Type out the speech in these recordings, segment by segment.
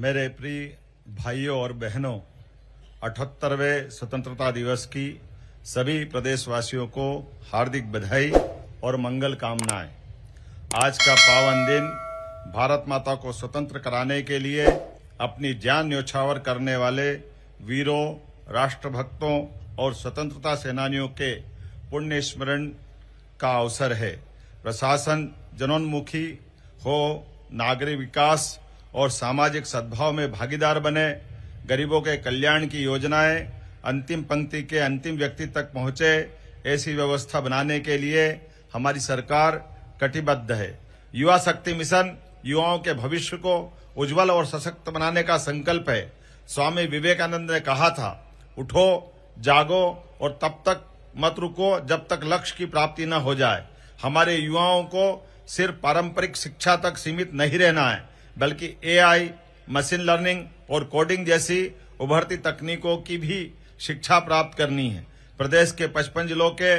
मेरे प्रिय भाइयों और बहनों, 78वें स्वतंत्रता दिवस की सभी प्रदेशवासियों को हार्दिक बधाई और मंगल कामनाएं। आज का पावन दिन भारत माता को स्वतंत्र कराने के लिए अपनी जान न्योछावर करने वाले वीरों, राष्ट्रभक्तों और स्वतंत्रता सेनानियों के पुण्य स्मरण का अवसर है। प्रशासन जनोन्मुखी हो, नागरिक विकास और सामाजिक सद्भाव में भागीदार बने, गरीबों के कल्याण की योजनाएं अंतिम पंक्ति के अंतिम व्यक्ति तक पहुंचे, ऐसी व्यवस्था बनाने के लिए हमारी सरकार कटिबद्ध है। युवा शक्ति मिशन युवाओं के भविष्य को उज्जवल और सशक्त बनाने का संकल्प है। स्वामी विवेकानंद ने कहा था, उठो, जागो और तब तक मत रुको जब तक लक्ष्य की प्राप्ति न हो जाए। हमारे युवाओं को सिर्फ पारंपरिक शिक्षा तक सीमित नहीं रहना है, बल्कि एआई, मशीन लर्निंग और कोडिंग जैसी उभरती तकनीकों की भी शिक्षा प्राप्त करनी है। प्रदेश के 55 जिलों के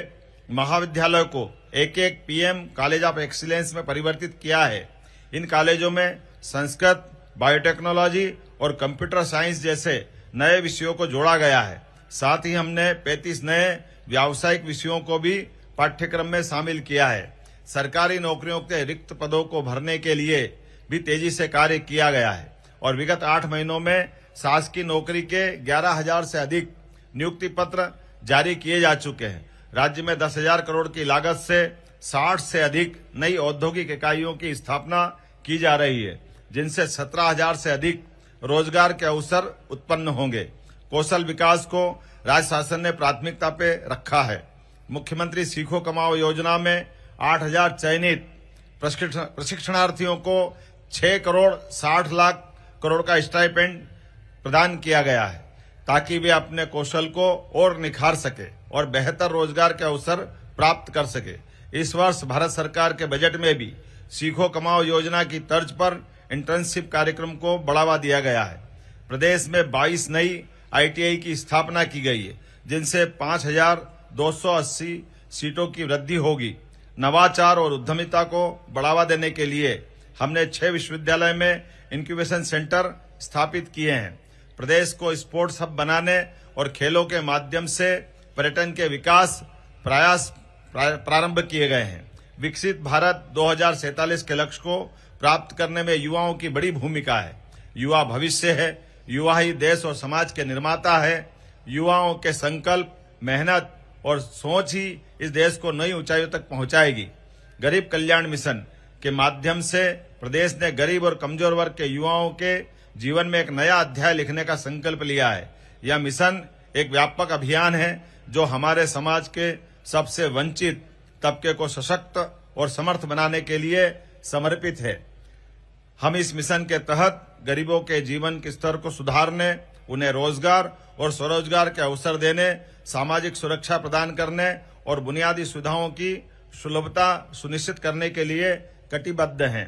महाविद्यालयों को एक पीएम कॉलेज ऑफ एक्सीलेंस में परिवर्तित किया है। इन कॉलेजों में संस्कृत, बायोटेक्नोलॉजी और कंप्यूटर साइंस जैसे नए विषयों को जोड़ा गया है। साथ ही हमने 35 नए व्यावसायिक विषयों को भी पाठ्यक्रम में शामिल किया है। सरकारी नौकरियों के रिक्त पदों को भरने के लिए भी तेजी से कार्य किया गया है और विगत 8 महीनों में शासकीय नौकरी के 11,000 से अधिक नियुक्ति पत्र जारी किए जा चुके हैं। राज्य में 10,000 करोड़ की लागत से 60 से अधिक नई औद्योगिक इकाइयों की स्थापना की जा रही है, जिनसे 17,000 से अधिक रोजगार के अवसर उत्पन्न होंगे। कौशल विकास को राज्य शासन ने प्राथमिकता पे रखा है। मुख्यमंत्री सीखो कमाओ योजना में 8,000 चयनित प्रशिक्षणार्थियों को 6 करोड़ 60 लाख करोड़ का स्टाइपेंड प्रदान किया गया है, ताकि वे अपने कौशल को और निखार सके और बेहतर रोजगार के अवसर प्राप्त कर सके। इस वर्ष भारत सरकार के बजट में भी सीखो कमाओ योजना की तर्ज पर इंटर्नशिप कार्यक्रम को बढ़ावा दिया गया है। प्रदेश में 22 नई आईटीआई की स्थापना की गई है, जिनसे 5,280 सीटों की वृद्धि होगी। नवाचार और उद्यमिता को बढ़ावा देने के लिए हमने 6 विश्वविद्यालय में इंक्यूबेशन सेंटर स्थापित किए हैं। प्रदेश को स्पोर्ट्स हब बनाने और खेलों के माध्यम से पर्यटन के विकास प्रयास प्रारंभ किए गए हैं। विकसित भारत 2047 के लक्ष्य को प्राप्त करने में युवाओं की बड़ी भूमिका है। युवा भविष्य है, युवा ही देश और समाज के निर्माता है। युवाओं के संकल्प, मेहनत और सोच ही इस देश को नई ऊंचाइयों तक पहुंचाएगी। गरीब कल्याण मिशन के माध्यम से प्रदेश ने गरीब और कमजोर वर्ग के युवाओं के जीवन में एक नया अध्याय लिखने का संकल्प लिया है। यह मिशन एक व्यापक अभियान है जो हमारे समाज के सबसे वंचित तबके को सशक्त और समर्थ बनाने के लिए समर्पित है। हम इस मिशन के तहत गरीबों के जीवन के स्तर को सुधारने, उन्हें रोजगार और स्वरोजगार के अवसर देने, सामाजिक सुरक्षा प्रदान करने और बुनियादी सुविधाओं की सुलभता सुनिश्चित करने के लिए कटिबद्ध हैं।